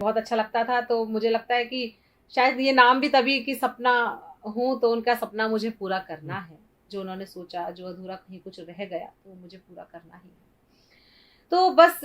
बहुत अच्छा लगता था। तो मुझे लगता है कि शायद ये नाम भी तभी कि सपना हूँ, तो उनका सपना मुझे पूरा करना है। जो उन्होंने सोचा, जो अधूरा कहीं कुछ रह गया, तो मुझे पूरा करना ही है। तो बस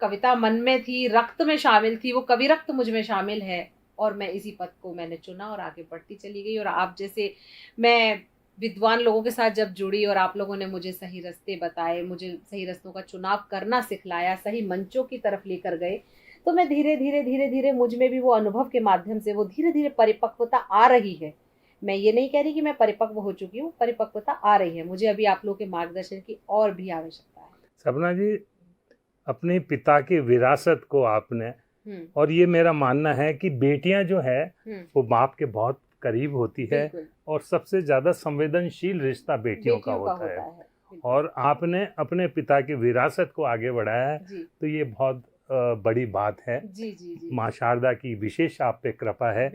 कविता मन में थी, रक्त में शामिल थी, वो कवि रक्त मुझ में शामिल है, और मैं इसी पथ को मैंने चुना और आगे बढ़ती चली गई। और आप जैसे, मैं विद्वान लोगों के साथ जब जुड़ी और आप लोगों ने मुझे सही रास्ते बताए, मुझे सही रास्तों का चुनाव करना सिखलाया, सही मंचों की तरफ लेकर गए, तो मैं धीरे धीरे धीरे धीरे मुझ में भी वो अनुभव के माध्यम से वो धीरे धीरे परिपक्वता आ रही है। मैं ये नहीं कह रही कि मैं परिपक्व हो चुकी हूँ, परिपक्वता आ रही है। मुझे अभी आप लोगों के मार्गदर्शन की और भी आवश्यकता है। सपना जी, अपने पिता की विरासत को आपने, और ये मेरा मानना है कि बेटियां जो है वो बाप के बहुत करीब होती है, और सबसे ज्यादा संवेदनशील रिश्ता बेटियों का होता है। और आपने अपने पिता की विरासत को आगे बढ़ाया है, तो ये बहुत बड़ी बात है। माँ शारदा की विशेष आप पे कृपा है।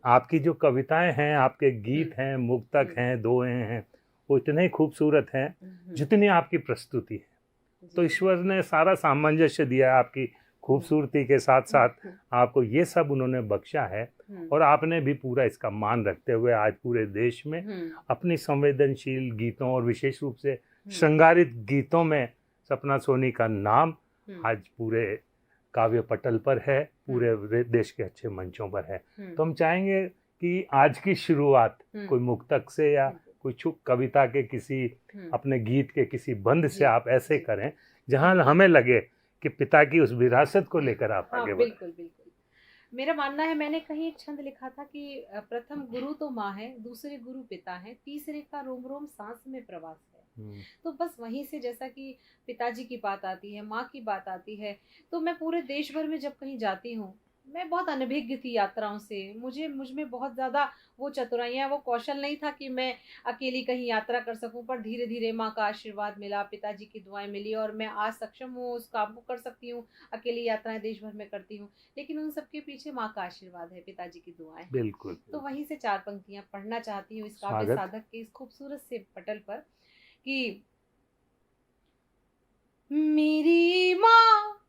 आपकी जो कविताएं हैं, आपके गीत हैं, मुक्तक हैं, दोहे हैं, वो इतने खूबसूरत हैं जितनी आपकी प्रस्तुति है। तो ईश्वर ने सारा सामंजस्य दिया है, आपकी खूबसूरती के साथ साथ आपको ये सब उन्होंने बख्शा है। और आपने भी पूरा इसका मान रखते हुए आज पूरे देश में अपनी संवेदनशील गीतों और विशेष रूप से श्रृंगारित गीतों में सपना सोनी का नाम आज पूरे काव्य पटल पर है, पूरे देश के अच्छे मंचों पर है। तो हम चाहेंगे कि आज की शुरुआत कोई मुक्तक से या कोई कविता के किसी अपने गीत के किसी बंद से आप ऐसे करें जहां हमें लगे कि पिता की उस विरासत को लेकर आप आगे बढ़ें। बिल्कुल बिल्कुल। मेरा मानना है, मैंने कहीं एक छंद लिखा था कि प्रथम गुरु तो माँ है, दूसरे गुरु पिता है, तीसरे का रोम रोम सांस में प्रवास है। तो बस वहीं से, जैसा कि पिताजी की बात आती है, माँ की बात आती है, तो मैं पूरे देश भर में जब कहीं जाती हूँ, मैं बहुत अनभिज्ञ थी यात्राओं से। मुझ में बहुत ज़्यादा वो चतुराइयाँ, वो कौशल नहीं था कि मैं अकेली कहीं यात्रा कर सकूं। पर धीरे धीरे माँ का आशीर्वाद मिला, पिताजी की दुआएं मिली, और मैं आज सक्षम हूँ, उस काम को कर सकती हूँ। अकेली यात्राएं देश भर में करती हूँ, लेकिन उन सबके पीछे माँ का आशीर्वाद है, पिताजी की दुआएं। बिल्कुल। तो वहीं से 4 पंक्तियां पढ़ना चाहती हूँ इस काव्य साधक के इस खूबसूरत से पटल पर कि मेरी माँ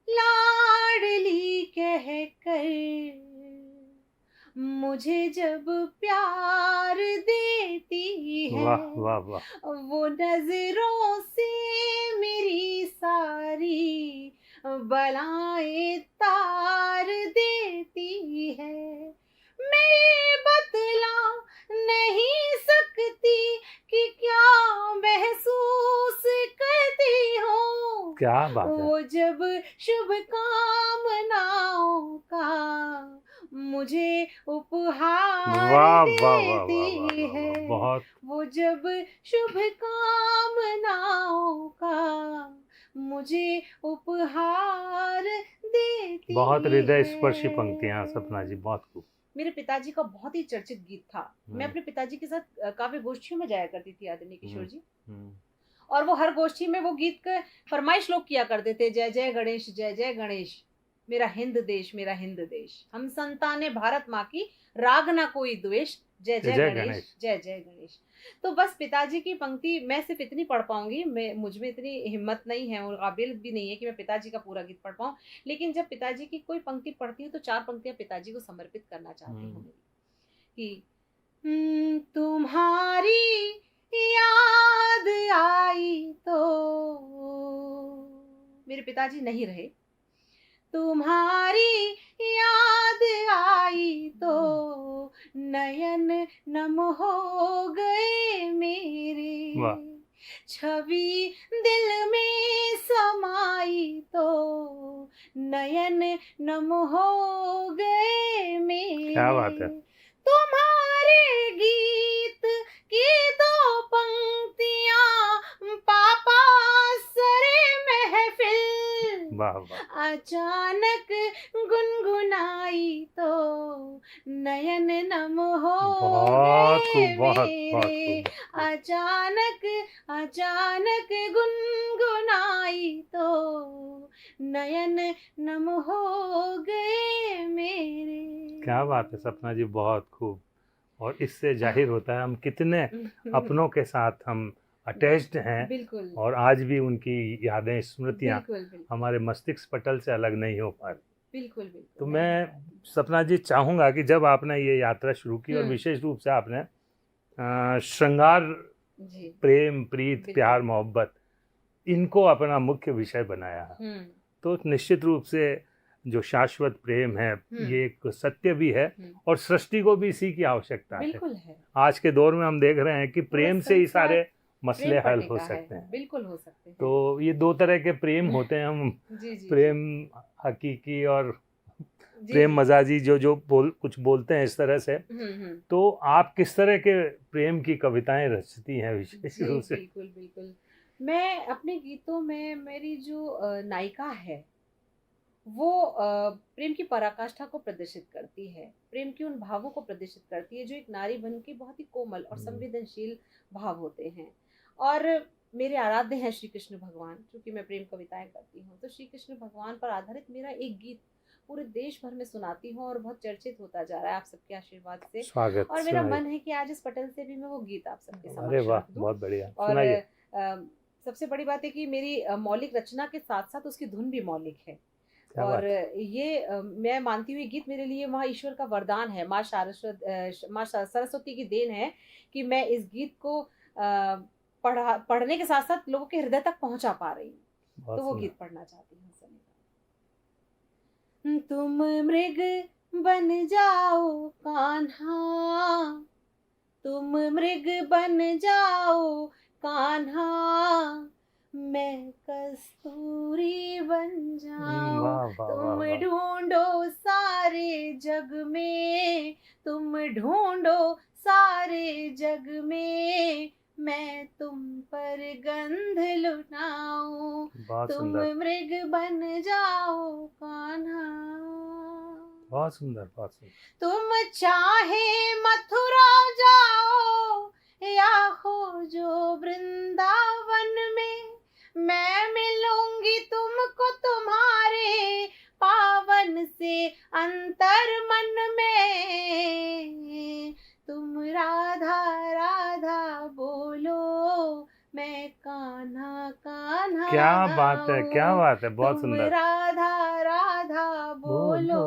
लाडली कह कर मुझे जब प्यार देती है, वाह वाह वाह, वो नजरों से मेरी सारी बलाएं तार देती है। मैं बतला नहीं सकती कि क्या महसूस करती हूँ। क्या बात है। वो जब शुभ कामनाओं का मुझे उपहार देती है, वो जब शुभ कामनाओं का मुझे उपहार देती। बहुत हृदय स्पर्शी पंक्तियां सपना जी, बहुत खूब। मेरे पिताजी का बहुत ही चर्चित गीत था। मैं अपने पिताजी के साथ काव्य गोष्ठियों में जाया करती थी, आदरणीय किशोर जी। और वो हर गोष्ठी में वो गीत का फरमाइश लोग किया करते थे, जय जय गणेश, जय जय गणेश, मेरा हिंद देश, मेरा हिंद देश, हम संताने भारत माँ की, राग ना कोई द्वेष, जय जय गणेश, जय जय गणेश। तो बस पिताजी की पंक्ति मैं सिर्फ इतनी पढ़ पाऊंगी, मैं मुझ में इतनी हिम्मत नहीं है और काबिल भी नहीं है कि मैं पिताजी का पूरा गीत पढ़ पाऊं। लेकिन जब पिताजी की कोई पंक्ति पढ़ती हूँ तो 4 पंक्तियां पिताजी को समर्पित करना चाहती हूँ कि तुम्हारी याद आई तो, मेरे पिताजी नहीं रहे, तुम्हारी याद आई तो नयन नम हो गए मेरे, छवि दिल में समाई तो नयन नम हो गए मेरे। क्या बात है। तुम्हारे गीत की 2 पंक्तियां पापा सरे महफिल, वाह वाह, अचानक गुनगुनाई तो नयन नम हो गए मेरे, अचानक अचानक गुनगुनाई तो नयन नम हो गए मेरे। क्या बात है सपना जी, बहुत खूब। और इससे जाहिर होता है हम कितने अपनों के साथ हम अटैच्ड हैं, और आज भी उनकी यादें, स्मृतियां हमारे मस्तिष्क पटल से अलग नहीं हो पा रही। बिल्कुल बिल्कुल। तो मैं सपना जी चाहूँगा कि जब आपने ये यात्रा शुरू की और विशेष रूप से आपने श्रृंगार, प्रेम, प्रीत, प्यार, मोहब्बत, इनको अपना मुख्य विषय बनाया है, तो निश्चित रूप से जो शाश्वत प्रेम है ये एक सत्य भी है और सृष्टि को भी इसी की आवश्यकता है। आज के दौर में हम देख रहे हैं कि प्रेम से ही सारे मसले हल हो सकते हैं। बिल्कुल हो सकते हैं। तो ये दो तरह के प्रेम होते हैं, हम प्रेम हकीकी और प्रेम मजाजी जो कुछ बोलते हैं इस तरह से। तो आप किस तरह के प्रेम की कविताएं रचती हैं विशेष रूप से? बिल्कुल बिल्कुल। मैं अपने गीतों में मेरी जो नायिका है वो प्रेम की पराकाष्ठा को प्रदर्शित करती है, प्रेम के उन भावों को प्रदर्शित करती है जो एक नारी बन के बहुत ही कोमल और संवेदनशील भाव होते हैं। और मेरे आराध्य हैं श्री कृष्ण भगवान, क्योंकि मैं प्रेम कविताएं करती हूँ, तो श्री कृष्ण भगवान पर आधारित मेरा एक गीत पूरे देश भर में सुनाती हूँ और बहुत चर्चित होता जा रहा है आप सबके आशीर्वाद से। स्वागत। और मेरा मन है कि आज इस पटल से भी मैं वो गीत आप सबके समक्ष अरे वाह, बहुत बढ़िया। और सबसे बड़ी बात है कि मेरी मौलिक रचना के साथ साथ उसकी धुन भी मौलिक है। और ये मैं मानती हूँ गीत मेरे लिए वहाँ ईश्वर का वरदान है, माँ सरस्वती की देन है कि मैं इस गीत को पढ़ने के साथ साथ लोगों के हृदय तक पहुंचा पा रही हूँ। तो वो गीत पढ़ना चाहती हूँ। तुम मृग बन जाओ कान्हा, तुम मृग बन जाओ कान्हा, मैं कस्तूरी बन जाऊं। तुम ढूंढो सारे जग में, तुम ढूंढो सारे जग में, मैं तुम पर गंध लुटाऊं। तुम मृग बन जाओ कान्हा। बहुत सुंदर, बहुत सुंदर। तुम चाहे मथुरा जाओ या हो जो वृंदावन में, मैं मिलूंगी तुमको तुम्हारे पावन से अंतर मन में। तुम राधा राधा बोलो, मैं कान्हा कान्हा। क्या बात है, क्या बात है, बहुत सुंदर। तुम राधा राधा बोलो,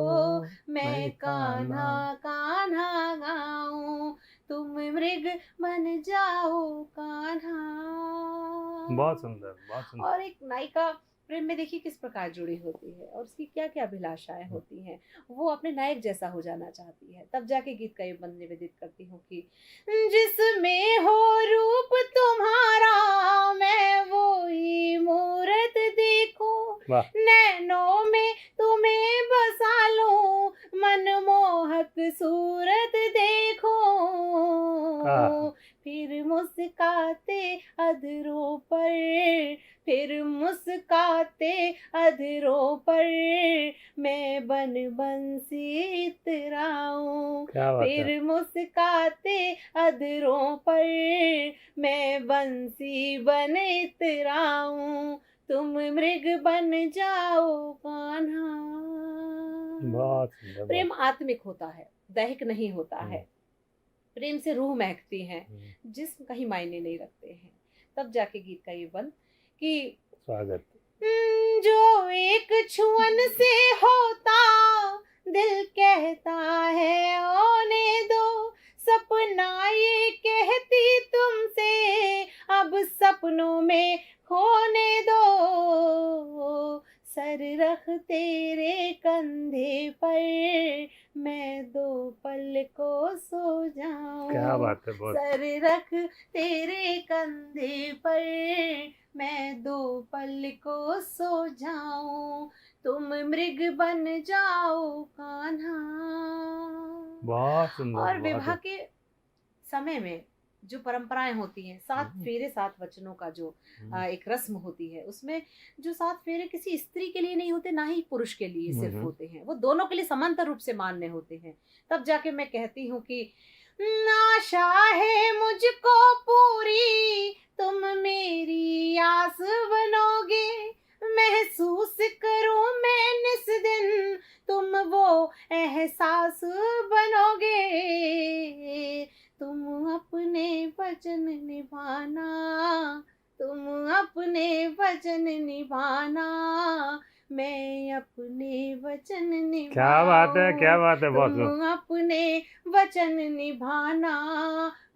मैं कान्हा कान्हा गाऊं। तुम मृग बन जाओ कान्हा। बहुत सुंदर, बहुत सुंदर। और एक नायिका प्रेम में देखिए किस प्रकार जुड़ी होती है और उसकी क्या क्या अभिलाषाएं होती हैं। वो अपने नायक जैसा हो जाना चाहती है, तब जाके गीत का ये बंद निवेदित करती हूँ कि जिसमें हो रूप तुम्हारा, मैं वो ही मूरत देखूं, नैनों में तुम्हें बसा लूं, मनमोहक सूरत देखूं, फिर मुस्काते अधरों पर, फिर मुस्काते अधरों पर, मैं बन बंसी इतराऊं। फिर मुस्काते अधरों पर, मैं बंसी बन इतराऊं। तुम मृग बन जाओ कान्हा। बहुत प्रेम आत्मिक होता है, दैहिक नहीं होता है। प्रेम से रूह महकती है, जिस्म कहीं मायने नहीं रखते हैं। तब जाके गीत का ये बंद कि स्वागत। जो एक छुअन से होता, दिल कहता है ओने दो, सपना ये कहती तुमसे, अब सपनों में खोने दो। सर रख तेरे कंधे पर, मैं दो पल को सो जाऊं। क्या बात है, बहुत। सर रख तेरे कंधे पर, मैं दो पल को सो जाऊं। तुम मृग बन जाओ कान्हा। बहुत सुंदर। और विवाह के समय में जो परंपराएं होती हैं, 7 फेरे 7 वचनों का जो एक रस्म होती है, उसमें जो 7 फेरे किसी स्त्री के लिए नहीं होते, ना ही पुरुष के लिए सिर्फ होते हैं, वो दोनों के लिए समांतर रूप से मान्य होते हैं। तब जाके मैं कहती हूँ कि आशा है मुझको पूरी, तुम मेरी आस बनोगे, महसूस करूं मैं निस दिन, तुम वो एहसास बनोगे। तुम अपने वचन निभाना, तुम अपने वचन निभाना, मैं अपने वचन निभाओ। क्या बात है, क्या बात है, बहुत तुम अपने वचन निभाना,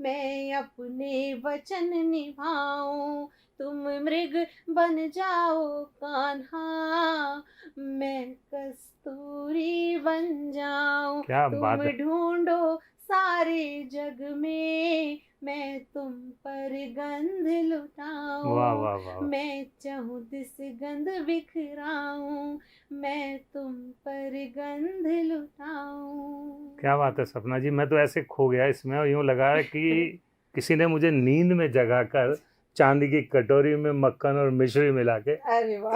मैं अपने वचन निभाऊं। तुम मृग बन जाओ कान्हा, मैं कस्तूरी बन जाऊं। क्या बात तुम है। ढूंढो सारे जग में, मैं तुम पर गंध लुटाऊं। वाह वाह वाह। मैं चाहूं दिस गंध बिखराऊं, मैं तुम पर गंध लुटाऊं। क्या बात है सपना जी, मैं तो ऐसे खो गया इसमें और यूं लगा है कि किसी ने मुझे नींद में जगाकर चांदी की कटोरी में मक्खन और मिश्री मिला के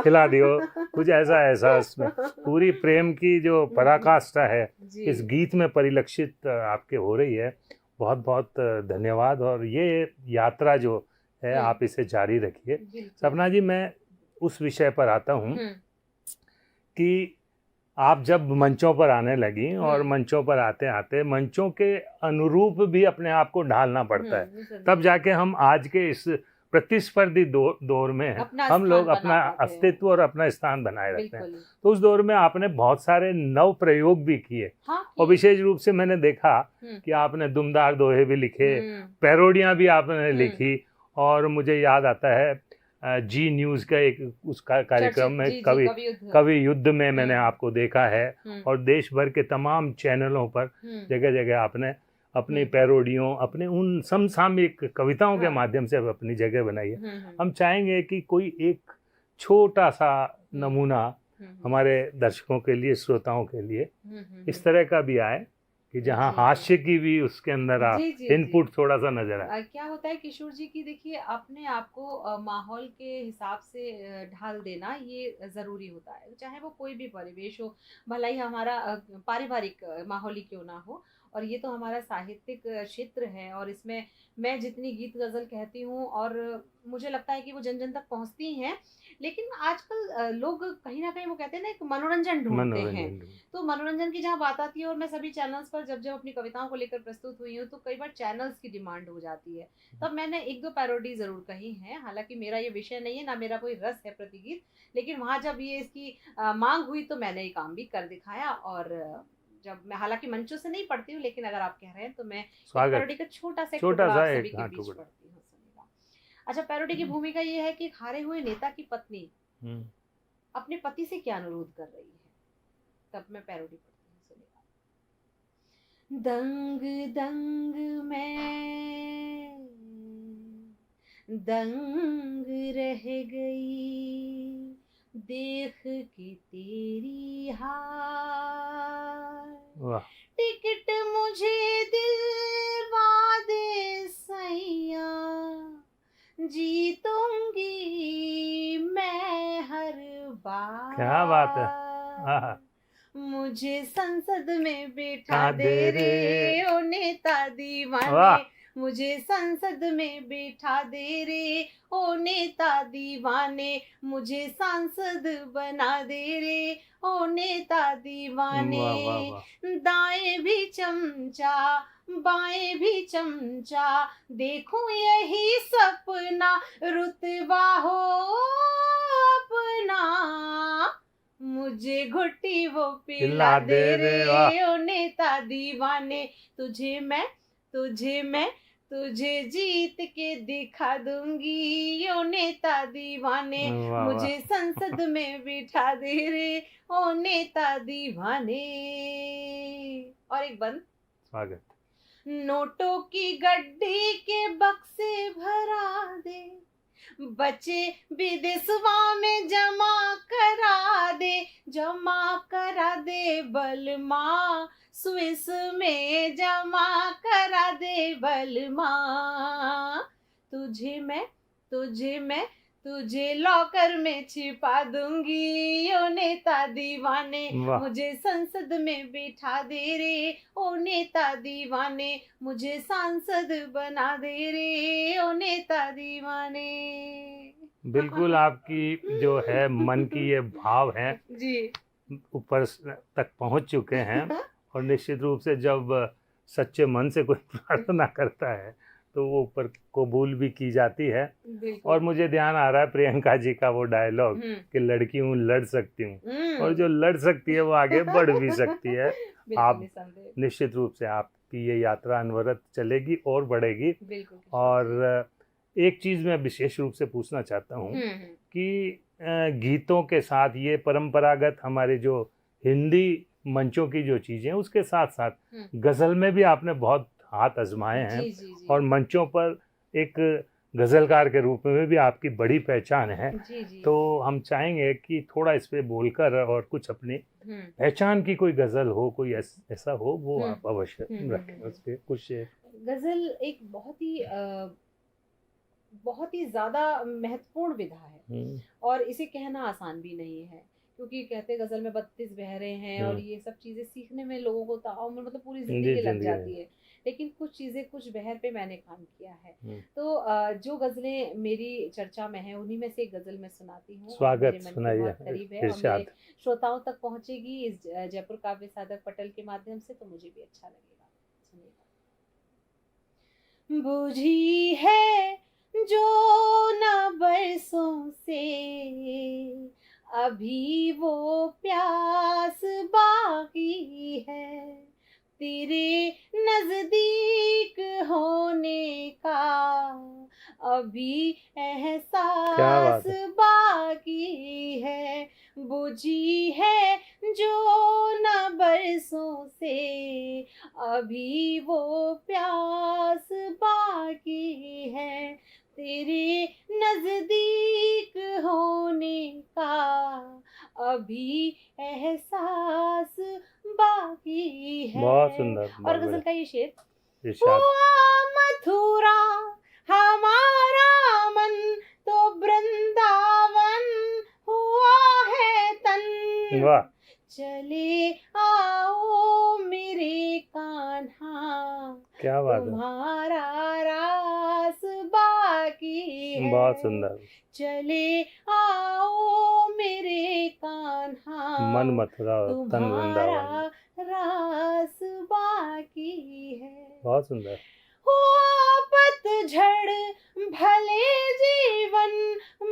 खिला दियो, कुछ ऐसा एहसास में पूरी प्रेम की जो पराकाष्ठा है इस गीत में परिलक्षित आपके हो रही है। बहुत बहुत धन्यवाद। और ये यात्रा जो है आप इसे जारी रखिए। सपना जी, मैं उस विषय पर आता हूँ कि आप जब मंचों पर आने लगी और मंचों पर आते आते मंचों के अनुरूप भी अपने आप को ढालना पड़ता है, तब जाके हम आज के इस प्रतिस्पर्धी दौर में हम लोग अपना अस्तित्व और अपना स्थान बनाए रखते हैं। तो उस दौर में आपने बहुत सारे नव प्रयोग भी किए। और विशेष रूप से मैंने देखा कि आपने दुमदार दोहे भी लिखे, पैरोडियां भी आपने लिखी। और मुझे याद आता है जी न्यूज़ का एक उसका कार्यक्रम में कवि युद्ध में मैंने आपको देखा है। और देश भर के तमाम चैनलों पर जगह जगह आपने अपनी पैरोडियों, अपने उन समसामयिक कविताओं के माध्यम से अपनी जगह बनाई है। हम चाहेंगे कि कोई एक छोटा सा नमूना हमारे दर्शकों के लिए, श्रोताओं के लिए इस तरह का भी आए कि जहाँ हास्य की भी उसके अंदर इनपुट थोड़ा सा नजर आए। क्या होता है किशोर जी की, देखिए अपने आप को माहौल के हिसाब से ढाल देना ये ज़रूरी होता है, चाहे वो कोई भी परिवेश हो, भला ही हमारा पारिवारिक माहौल ही क्यों ना हो। और ये तो हमारा साहित्यिक क्षेत्र है और इसमें मैं जितनी गीत गज़ल कहती हूँ और मुझे लगता है कि वो जन जन तक पहुँचती हैं। लेकिन आजकल लोग कहीं ना कहीं वो कहते हैं ना, एक मनोरंजन ढूंढते हैं। तो मनोरंजन की जहाँ बात आती है, और मैं सभी चैनल्स पर जब अपनी कविताओं को लेकर प्रस्तुत हुई हूँ तो कई बार चैनल्स की डिमांड हो जाती है। तब मैंने एक दो पैरोडी ज़रूर कही हैं, हालांकि मेरा ये विषय नहीं है, ना मेरा कोई रस है प्रतिगीत, लेकिन वहाँ जब ये इसकी मांग हुई तो मैंने ये काम भी कर दिखाया। और जब मैं हालांकि मंचों से नहीं पढ़ती हूँ, लेकिन अगर आप कह रहे हैं तो मैं पैरोडी का छोटा सा सभी के बीच पढ़ती हूँ। अच्छा, पैरोडी की भूमिका ये है कि एक हारे हुए नेता की पत्नी अपने पति से क्या अनुरोध कर रही है, तब मैं पैरोडी पढ़ती हूँ। सुनिएगा। दंग दंग मैं दंग रह गई, देख के तेरी हार, टिकट मुझे दिलवा दे सैया, जीतूंगी मैं हर बार। क्या बात है। मुझे संसद में बैठा दे रे ओ नेता दीवाने, मुझे संसद में बैठा दे रे ओ नेता दीवाने, मुझे सांसद बना दे रे ओ नेता दीवाने। दाएं भी चमचा बाएं भी चमचा, देखूं यही सपना, रुतबा हो अपना, मुझे घुट्टी वो पिला दे रे ओ नेता दीवाने। तुझे जीत के दिखा दूंगी ओ नेता दीवाने, मुझे संसद में बिठा दे रे ओ नेता दीवाने। और एक बंद। स्वागत। नोटों की गड्डी के बक्से भरा दे, बचे विदेशवा में जमा करा दे बलमा, स्विस में जमा करा दे बलमा। तुझे लॉकर में छिपा दूंगी ओ नेता दीवाने, मुझे संसद में बिठा दे रे ओ नेता दीवाने, मुझे सांसद बना दे रे ओ नेता दीवाने। बिल्कुल, आपकी जो है मन की ये भाव है जी ऊपर तक पहुंच चुके हैं। और निश्चित रूप से जब सच्चे मन से कोई प्रार्थना करता है तो वो ऊपर कबूल भी की जाती है। और मुझे ध्यान आ रहा है प्रियंका जी का वो डायलॉग कि लड़की हूँ लड़ सकती हूँ, और जो लड़ सकती है वो आगे बढ़ भी सकती है। आप निश्चित रूप से आपकी ये यात्रा अनवरत चलेगी और बढ़ेगी। और एक चीज़ मैं विशेष रूप से पूछना चाहता हूँ कि गीतों के साथ ये परंपरागत हमारे जो हिंदी मंचों की जो चीज़ें, उसके साथ साथ गज़ल में भी आपने बहुत हाथ आजमाए हैं। जी। और मंचों पर एक गज़लकार के रूप में भी आपकी बड़ी पहचान है। जी। तो हम चाहेंगे कि थोड़ा इस पे बोलकर और कुछ अपनी पहचान की कोई गज़ल हो, कोई ऐसा हो, वो आप अवश्य रखें। उस पे कुछ गज़ल एक बहुत ही ज़्यादा महत्वपूर्ण विधा है और इसे कहना आसान भी नहीं है, क्योंकि कहते गज़ल में 32 बहरे हैं और ये सब चीज़ें सीखने में लोगों को ताउम्र मतलब पूरी ज़िंदगी लग जाती है। लेकिन कुछ चीज़ें कुछ बहर पे मैंने काम किया है। तो जो गज़लें मेरी चर्चा में हैं उन्हीं में से एक गज़ल मैं सुनाती हूँ। स्वागत, सुनाइए। करीब है और मेरे श्रोताओं तक पहुँचेगी इस जयपुर काव्य साधक पटल के माध्यम से, तो मुझे भी अच्छा लगेगा। सुनिएगा। बूझी है जो न बरसों से अभी वो प्यास बाकी है, तेरे नजदीक होने का अभी एहसास बाकी है। बुझी है जो न बरसों से अभी वो प्यास बाकी है, तेरे नजदीक होने का अभी एहसास बाकी है। बहुत सुंदर। और गजल का ये शेर, हुआ मथुरा हमारा मन तो वृंदावन हुआ है तन। वाह। चले आओ मेरे कान्हा, क्या बात है, तुम्हारा रास बाकी है। बहुत सुंदर। चले आओ मेरे कान्हा, मन मथुरा तन वृंदावन, रास बाकी है। बहुत सुंदर। हुआ पतझड़ भले जीवन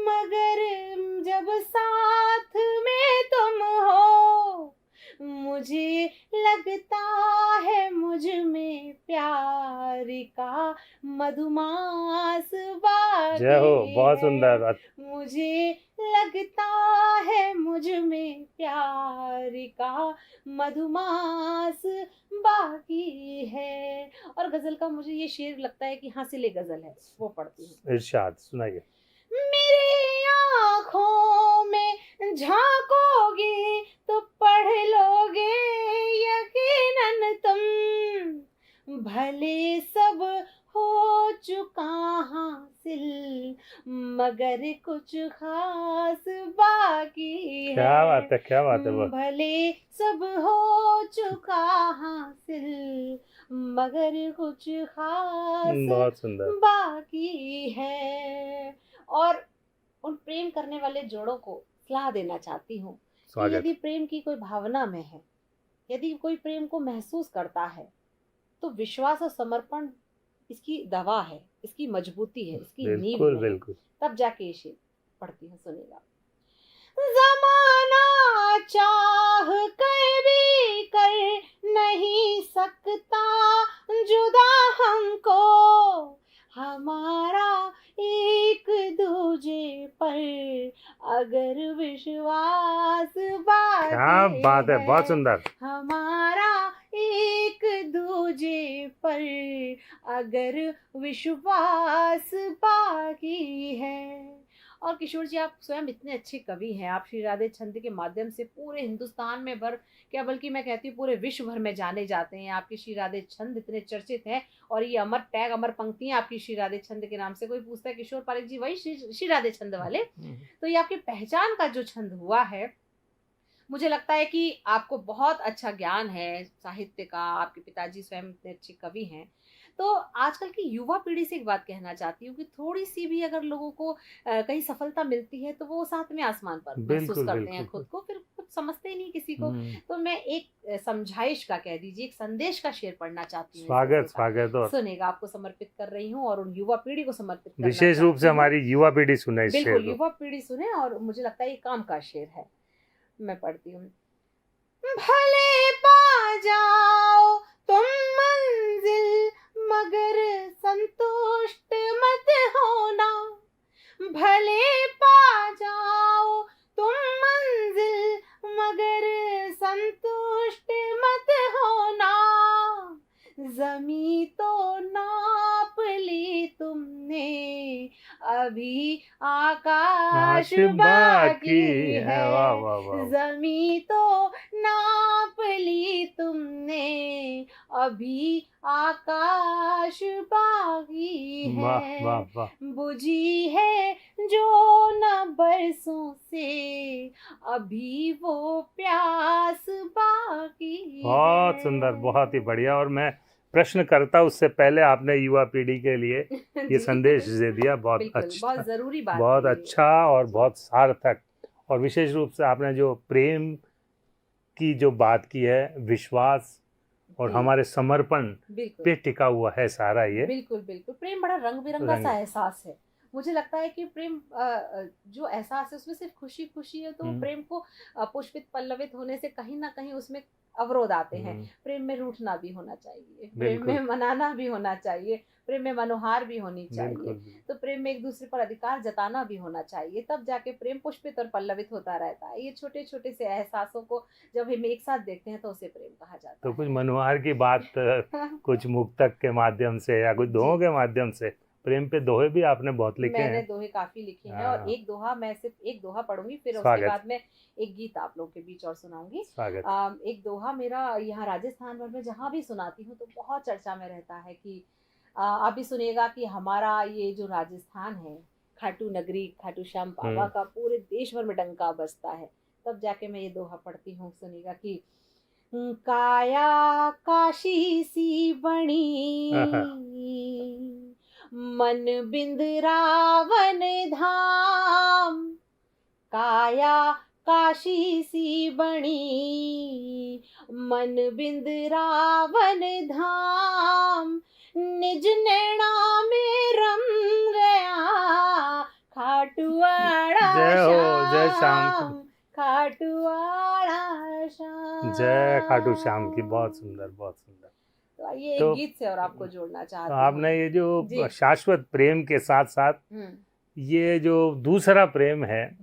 मगर जब साथ में तुम हो, मुझे लगता है मुझ में प्यार का मधुमास बाकी जय हो, बहुत सुंदर। मुझे लगता है मुझ में प्यार का मधुमास बाकी है। और गजल का मुझे ये शेर लगता है कि हासिले गजल है, वो पढ़ती हूँ। इरशाद सुनाइए। मेरी आँखों में झांकोगे तो पढ़ लोगे यकीनन तुम, भले सब हो चुका हासिल मगर कुछ खास बाकी है। क्या बात है, क्या बात है। भले सब हो चुका हासिल मगर कुछ खास बहुत सुंदर बाकी है। और उन प्रेम करने वाले जोड़ों को सलाह देना चाहती हूँ कि यदि प्रेम की कोई भावना में है, यदि कोई प्रेम को महसूस करता है, तो विश्वास और समर्पण इसकी दवा है, इसकी मजबूती है, इसकी नींव है। बिल्कुल। तब जाके इसे पढ़ती हूँ, सुनेगा। जमाना चाह कर भी कर नहीं सकता जुदा हमको, हमारा एक दूजे पर अगर विश्वास बाकी है। क्या बात है, बहुत सुंदर। हमारा एक दूजे पर अगर विश्वास बाकी है। और किशोर जी, आप स्वयं इतने अच्छे कवि हैं, आप श्री राधे छंद के माध्यम से पूरे हिंदुस्तान में भर क्या बल्कि मैं कहती हूँ पूरे विश्व भर में जाने जाते हैं। आपके श्री राधे छंद इतने चर्चित हैं और ये अमर टैग, अमर पंक्तियां आपकी श्री राधे छंद के नाम से। कोई पूछता है किशोर पारिक जी वही श्री राधे छंद वाले, तो ये आपकी पहचान का जो छंद हुआ है, मुझे लगता है कि आपको बहुत अच्छा ज्ञान है साहित्य का, आपके पिताजी स्वयं इतने अच्छे कवि हैं। तो आजकल की युवा पीढ़ी से एक बात कहना चाहती हूँ कि थोड़ी सी भी अगर लोगों को कहीं सफलता मिलती है तो वो साथ में आसमान पर महसूस करते हैं खुद को, फिर कुछ लोग समझते ही नहीं किसी को। तो मैं एक समझाइश का कह दीजिए, एक संदेश का शेर पढ़ना चाहती हूँ। स्वागत और सुनेगा, आपको समर्पित कर रही हूँ और उन युवा पीढ़ी को समर्पित करना विशेष रूप से हमारी युवा पीढ़ी सुने इस शेर को। बिल्कुल, युवा पीढ़ी सुने, और मुझे लगता है ये काम का शेर है। मैं पढ़ती हूँ। भले पा जाओ तुम मंजिल, मगर संतुष्ट मत होना। भले पा जाओ तुम मंजिल, मगर संतुष्ट मत होना। ज़मीं तो नाप ली तुमने, अभी आकाश बाकी है। ज़मीं तो नाप ली तुमने, अभी आकाश बाकी है। वाह वाह वाह। बुझी है जो न बरसों से, अभी वो प्यास बाकी है। बहुत सुंदर, बहुत ही बढ़िया। और मैं प्रश्न करता उससे पहले आपने युवा पीढ़ी के लिए ये संदेश दे दिया। बहुत अच्छा, बहुत जरूरी बात, बहुत अच्छा और बहुत सार्थक। और विशेष रूप से आपने जो प्रेम की जो बात की है, विश्वास और हमारे समर्पण पे टिका हुआ है सारा ये। बिल्कुल बिल्कुल। प्रेम बड़ा रंग बिरंगा सा एहसास है। मुझे लगता है कि प्रेम जो एहसास है उसमें सिर्फ खुशी खुशी है, तो प्रेम को पुष्पित पल्लवित होने से कहीं ना कहीं उसमें अवरोध आते हैं। प्रेम में रूठना भी होना चाहिए, प्रेम में मनाना भी होना चाहिए, प्रेम में मनोहार भी होनी चाहिए। तो प्रेम में एक दूसरे पर अधिकार जताना भी होना चाहिए, तब जाके प्रेम पुष्पित और पल्लवित होता रहता है। ये छोटे छोटे से एहसासों को जब हम एक साथ देखते हैं तो उसे प्रेम कहा जाता है। तो कुछ मनोहार की बात कुछ मुक्तक के माध्यम से या कुछ दोहों के माध्यम से, प्रेम पे दोहे भी आपने बहुत लिखे हैं। मैंने दोहे काफी लिखे हैं, और एक दोहा, मैं सिर्फ एक दोहा पढ़ूंगी, फिर उसके बाद में एक गीत आप लोगों के बीच और सुनाऊंगी। एक दोहा मेरा यहाँ राजस्थान भर में जहाँ भी सुनाती हूँ तो बहुत चर्चा में रहता है कि आप भी सुनिएगा कि हमारा ये जो राजस्थान है, खाटू नगरी, खाटू श्याम बाबा का पूरे देश भर में डंका बजता है। तब जाके मैं ये दोहा पढ़ती हूँ, सुनिएगा कि काया काशी सी बनी, मन बिंद रावण धाम। काया काशी सी बनी, मन बिंद रावण धाम। निज नैना में रम गया, खाटुवाड़ा श्याम, खाटुवाड़ा श्याम। जय खाटू श्याम की। बहुत सुंदर, बहुत सुंदर। तो ये एक गीत से और आपको जोड़ना चाहती हूँ। आपने ये जो शाश्वत प्रेम के साथ साथ ये जो दूसरा प्रेम है,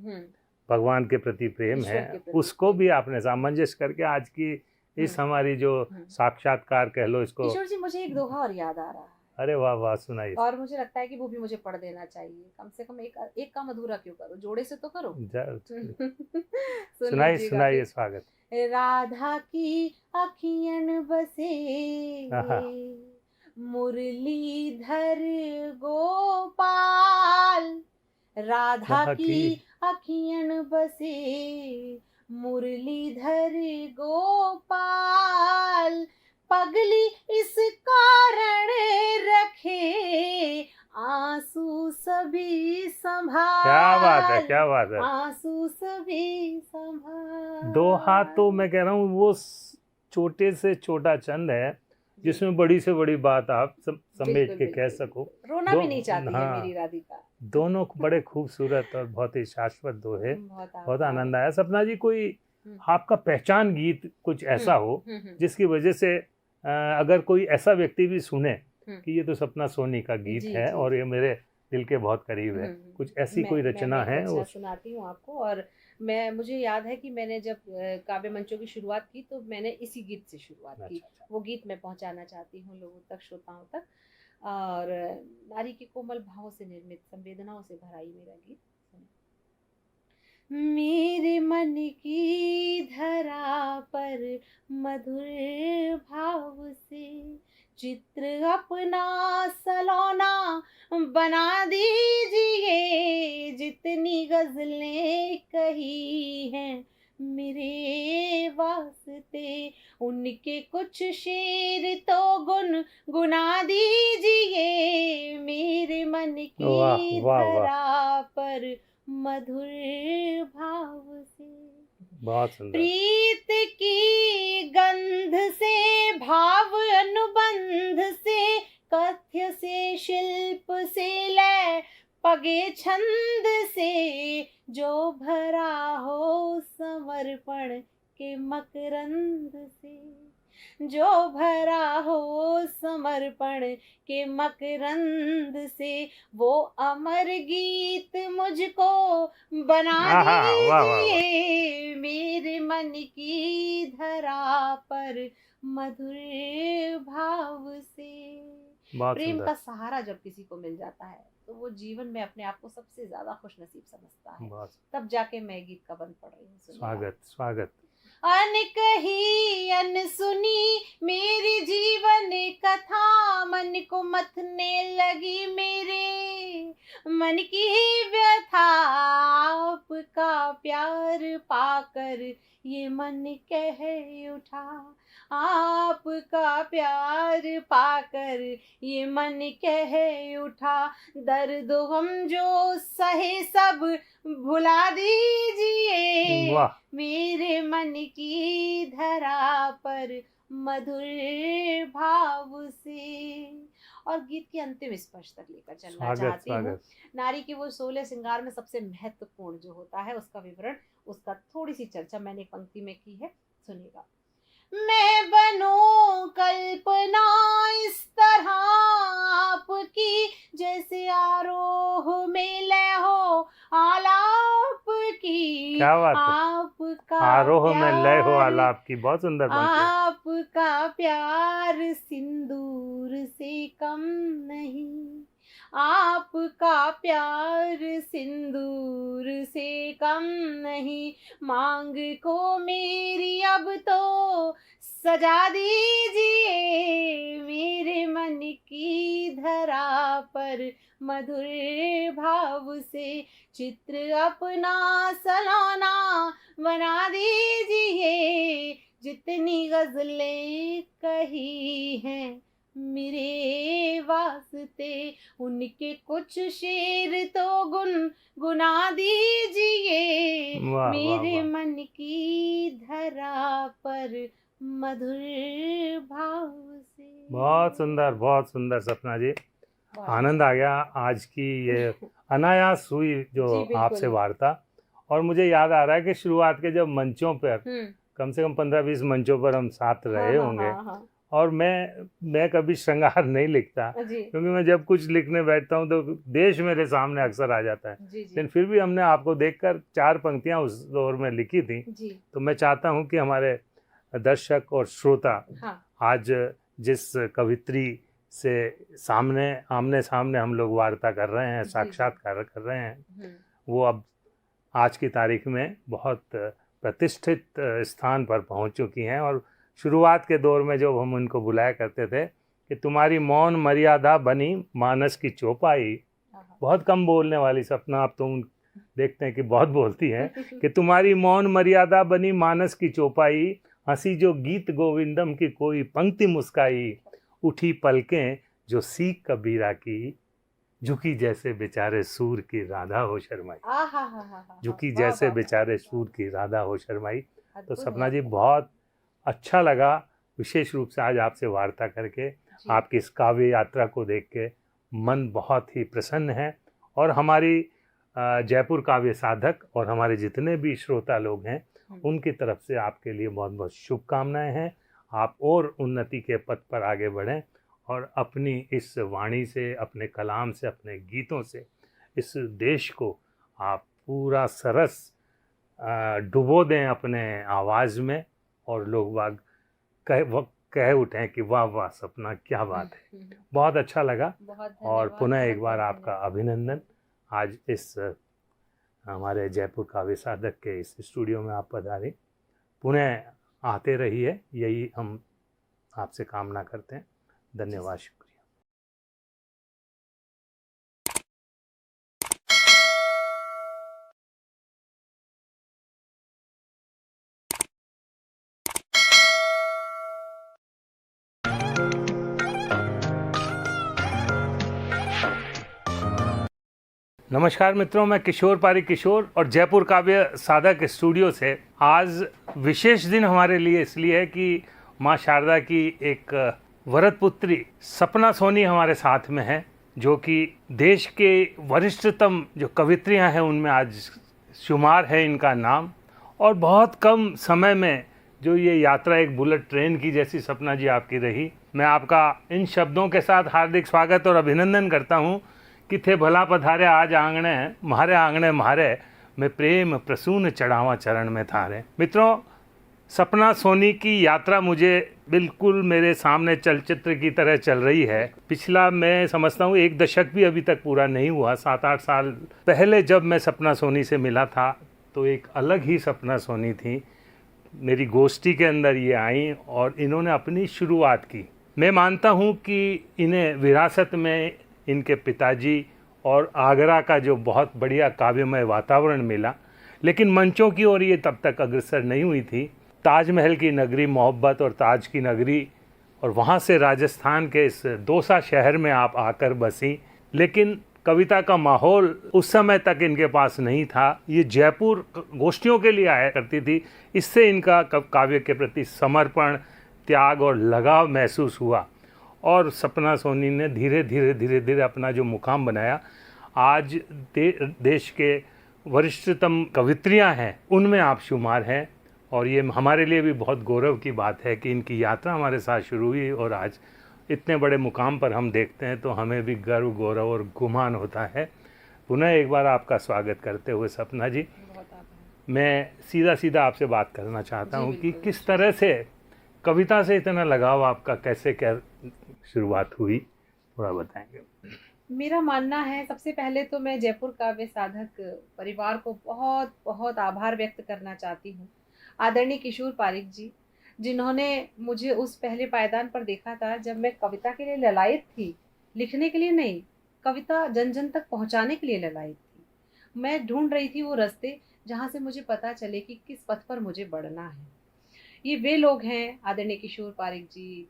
भगवान के प्रति प्रेम है, उसको भी आपने सामंजस्य करके आज की इस हमारी जो साक्षात्कार कह लो इसको। किशोर जी, मुझे एक दोहा और याद आ रहा है। अरे वाह वाह, सुनाइए। और मुझे लगता है कि वो भी मुझे पढ़ देना चाहिए, कम से कम एक काम अधूरा क्यों करो, जोड़े से तो करो। सुनाइए। स्वागत। राधा की अखियन बसे, मुरलीधर गोपाल। राधा की अखियन बसे, मुरलीधर गोपाल। पगली इस कारण रखे, आंसू सभी संभाल। क्या बात है, क्या बात है। आंसू सभी संभाल। दोहा तो मैं कह रहा हूँ वो छोटे से छोटा चंद है जिसमें बड़ी से बड़ी बात आप समेट के कह सको। रोना भी नहीं चाहती है मेरी राधिका। दोनों बड़े खूबसूरत और बहुत ही शाश्वत दोहे। बहुत आनंद आया। सपना जी, कोई आपका पहचान गीत कुछ ऐसा हो जिसकी वजह से अगर कोई ऐसा व्यक्ति भी सुने कि ये तो सपना सोनी का गीत है और ये मेरे दिल के बहुत करीब है, कुछ ऐसी कोई रचना है? मैं सुनाती हूँ आपको। और मुझे याद है कि मैंने जब काव्य मंचों की शुरुआत की तो मैंने इसी गीत से शुरुआत की। वो गीत मैं पहुंचाना चाहती हूँ लोगों तक, श्रोताओं तक। और नारी के कोमल भावों से निर्मित, संवेदनाओं से भरा ही मेरा गीत। मेरे मन की धरा पर मधुर भाव से चित्र अपना सलोना बना दीजिए। जितनी गजलें कही हैं मेरे वास्ते, उनके कुछ शेर तो गुना दीजिए। मेरे मन की धरा पर मधुर भाव से। बहुत सुंदर। प्रीत की गंध से, भाव अनुबंध से, कथ्य से, शिल्प से, लय पगे छंद से, जो भरा हो समर्पण के मकरंद से, जो भरा हो समर्पण के मकरंद से, वो अमर गीत मुझको बना दीजिए, मेरे मन की धरा पर मधुर भाव से। प्रेम का सहारा जब किसी को मिल जाता है तो वो जीवन में अपने आप को सबसे ज्यादा खुश नसीब समझता है। तब जाके मैं गीत का बंद पढ़ रही हूँ। स्वागत स्वागत। अनकही अनसुनी मेरी जीवन कथा, मन को मथने लगी मेरे मन की व्यथा, आपका प्यार पाकर ये मन कह उठा, आपका प्यार पाकर ये मन कह उठा, दर्द हम जो सहे सब भुला दीजिए, मेरे मन की धरा पर मधुर भाव से। और गीत के अंतिम स्पर्श तक लेकर चलना चाहती हूँ। नारी की वो 16 श्रृंगार में सबसे महत्वपूर्ण जो होता है उसका विवरण, उसका थोड़ी सी चर्चा मैंने एक पंक्ति में की है, सुनिएगा। मैं बनूं कल्पना इस तरह आपकी, जैसे आरोह में लय हो आलाप की। क्या बात है? आपका आरोह में लय हो आलाप की, बहुत सुंदर पंक्ति है। आपका प्यार सिंदूर से कम नहीं, आपका प्यार सिंदूर से कम नहीं, मांग को मेरी अब तो सजा दीजिए, मेरे मन की धरा पर मधुर भाव से, चित्र अपना सलोना बना दीजिए, जितनी गजलें कही हैं मेरे वास्ते, उनके कुछ शेर तो गुना दीजिए, मेरे मन की धरा पर मधुर भाव से। बहुत सुंदर सपना जी, आनंद आ गया आज की ये अनायास हुई जो आपसे वार्ता। और मुझे याद आ रहा है कि शुरुआत के जब मंचों पर कम से कम 15-20 मंचों पर हम साथ रहे होंगे, और मैं कभी श्रृंगार नहीं लिखता, क्योंकि मैं जब कुछ लिखने बैठता हूँ तो देश मेरे सामने अक्सर आ जाता है, लेकिन फिर भी हमने आपको देखकर 4 पंक्तियाँ उस दौर में लिखी थी। तो मैं चाहता हूँ कि हमारे दर्शक और श्रोता आज जिस कवित्री से आमने सामने हम लोग वार्ता कर रहे हैं, साक्षात्कार कर रहे हैं, वो अब आज की तारीख में बहुत प्रतिष्ठित स्थान पर पहुंच चुकी हैं। और शुरुआत के दौर में जब हम उनको बुलाया करते थे कि तुम्हारी मौन मर्यादा बनी मानस की चौपाई, बहुत कम बोलने वाली सपना, आप तो देखते हैं कि बहुत बोलती हैं, कि तुम्हारी मौन मर्यादा बनी मानस की चौपाई, हंसी जो गीत गोविंदम की कोई पंक्ति मुस्काई, उठी पलकें जो सीख कबीरा की, झुकी जैसे बेचारे सूर की राधा हो शर्माई, झुकी जैसे बेचारे सूर की राधा हो शर्माई। तो सपना जी बहुत अच्छा लगा विशेष रूप से आज आपसे वार्ता करके, आपकी इस काव्य यात्रा को देख के मन बहुत ही प्रसन्न है। और हमारी जयपुर काव्य साधक और हमारे जितने भी श्रोता लोग हैं उनकी तरफ से आपके लिए बहुत बहुत शुभकामनाएं हैं। आप और उन्नति के पथ पर आगे बढ़ें और अपनी इस वाणी से, अपने कलाम से, अपने गीतों से इस देश को आप पूरा सरस डुबो दें अपने आवाज़ में, और लोग वाग कह उठें कि वाह वाह सपना क्या बात है। बहुत अच्छा लगा, और पुनः एक बार आपका अभिनंदन। आज इस हमारे जयपुर काव्य साधक के इस स्टूडियो में आप पधारे, पुनः आते रहिए, यही हम आपसे कामना करते हैं। धन्यवाद, शुक्रिया। नमस्कार मित्रों, मैं किशोर पारिक किशोर और जयपुर काव्य साधक स्टूडियो से आज विशेष दिन हमारे लिए इसलिए है कि माँ शारदा की एक वरद पुत्री सपना सोनी हमारे साथ में है, जो कि देश के वरिष्ठतम जो कवित्रियाँ हैं उनमें आज शुमार है इनका नाम। और बहुत कम समय में जो ये यात्रा एक बुलेट ट्रेन की जैसी सपना जी आपकी रही। मैं आपका इन शब्दों के साथ हार्दिक स्वागत और अभिनंदन करता हूँ कि थे भला पधारे आज आंगणे म्हारे में प्रेम प्रसून चढ़ावा चरण में थारे। मित्रों, सपना सोनी की यात्रा मुझे बिल्कुल मेरे सामने चलचित्र की तरह चल रही है। पिछला मैं समझता हूँ 1 दशक भी अभी तक पूरा नहीं हुआ। 7-8 साल पहले जब मैं सपना सोनी से मिला था तो एक अलग ही सपना सोनी थी। मेरी गोष्ठी के अंदर ये आई और इन्होंने अपनी शुरुआत की। मैं मानता हूँ कि इन्हें विरासत में इनके पिताजी और आगरा का जो बहुत बढ़िया काव्यमय वातावरण मिला, लेकिन मंचों की ओर ये तब तक अग्रसर नहीं हुई थी। ताजमहल की नगरी मोहब्बत और ताज की नगरी, और वहाँ से राजस्थान के इस दौसा शहर में आप आकर बसी। लेकिन कविता का माहौल उस समय तक इनके पास नहीं था। ये जयपुर गोष्ठियों के लिए आया करती थी। इससे इनका काव्य के प्रति समर्पण, त्याग और लगाव महसूस हुआ और सपना सोनी ने धीरे धीरे अपना जो मुकाम बनाया। आज देश के वरिष्ठतम कवित्रियाँ हैं उनमें आप शुमार हैं, और ये हमारे लिए भी बहुत गौरव की बात है कि इनकी यात्रा हमारे साथ शुरू हुई और आज इतने बड़े मुकाम पर हम देखते हैं तो हमें भी गर्व, गौरव और गुमान होता है। पुनः एक बार आपका स्वागत करते हुए सपना जी, मैं सीधा आपसे बात करना चाहता हूँ कि किस तरह से कविता से इतना लगाव आपका, कैसे क्या शुरुआत हुई, थोड़ा बताएंगे। मेरा मानना है, सबसे पहले तो मैं जयपुर काव्य साधक परिवार को बहुत बहुत आभार व्यक्त करना चाहती हूँ। आदरणीय किशोर पारिक जी, जिन्होंने मुझे उस पहले पायदान पर देखा था जब मैं कविता के लिए ललायत थी, लिखने के लिए नहीं, कविता जन जन तक पहुँचाने के लिए ललायत थी। मैं ढूंढ रही थी वो रास्ते जहाँ से मुझे पता चले कि किस पथ पर मुझे बढ़ना है। ये वे लोग हैं, आदरणीय किशोर पारिक जी,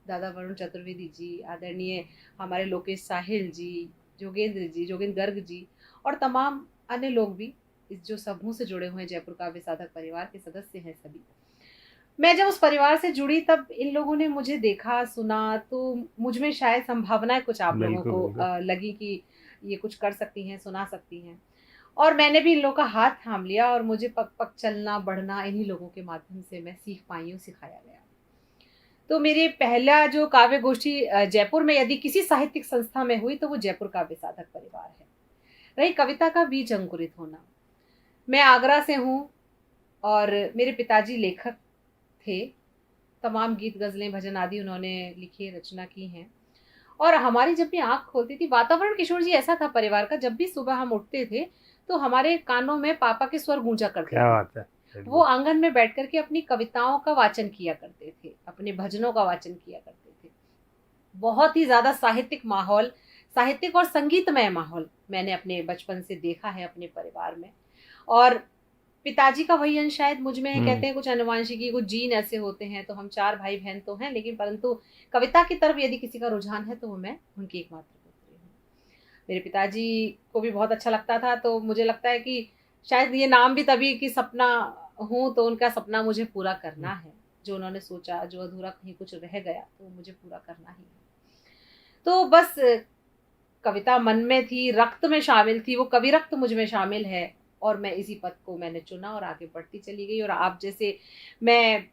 दादा वरुण चतुर्वेदी जी, आदरणीय हमारे लोकेश साहिल जी, जोगेंद्र गर्ग जी और तमाम अन्य लोग भी इस जो समूह से जुड़े हुए हैं, जयपुर काव्य साधक परिवार के सदस्य हैं सभी। मैं जब उस परिवार से जुड़ी तब इन लोगों ने मुझे देखा, सुना, तो मुझ में शायद संभावनाएं कुछ आप लोगों को लगी कि ये कुछ कर सकती हैं, सुना सकती हैं, और मैंने भी इन लोगों का हाथ थाम लिया और मुझे पग पग चलना बढ़ना इन्हीं लोगों के माध्यम से मैं सीख पाई हूँ, सिखाया गया। तो मेरी पहला जो काव्य गोष्ठी जयपुर में यदि किसी साहित्यिक संस्था में हुई तो वो जयपुर काव्य साधक परिवार है। रही कविता का बीज अंकुरित होना, मैं आगरा से हूँ और मेरे पिताजी लेखक थे। तमाम गीत, गज़लें, भजन आदि उन्होंने लिखी, रचना की हैं। और हमारी जब भी आँख खोलती थी, वातावरण किशोर जी ऐसा था परिवार का, जब भी सुबह हम उठते थे तो हमारे कानों में पापा के स्वर गूंजा करते थे। क्या बात है। वो आंगन में बैठ करके अपनी कविताओं का वाचन किया करते थे, अपने भजनों का वाचन किया करते थे। बहुत ही ज़्यादा साहित्यिक माहौल, साहित्यिक और संगीतमय माहौल मैंने अपने बचपन से देखा है अपने परिवार में। और पिताजी का वही अंश शायद मुझ में है। कहते हैं कुछ अनुवांशिकी, कुछ जीन ऐसे होते हैं, तो हम 4 भाई बहन तो हैं, लेकिन परंतु कविता की तरफ यदि किसी का रुझान है तो वो मैं उनकी एकमात्र पुत्री हूँ। मेरे पिताजी को भी बहुत अच्छा लगता था, तो मुझे लगता है कि शायद ये नाम भी तभी कि सपना हूँ तो उनका सपना मुझे पूरा करना है। जो उन्होंने सोचा, जो अधूरा कहीं कुछ रह गया तो मुझे पूरा करना ही है। तो बस कविता मन में थी, रक्त में शामिल थी, वो कवि रक्त मुझ में शामिल है और मैं इसी पथ को मैंने चुना और आगे बढ़ती चली गई। और आप जैसे मैं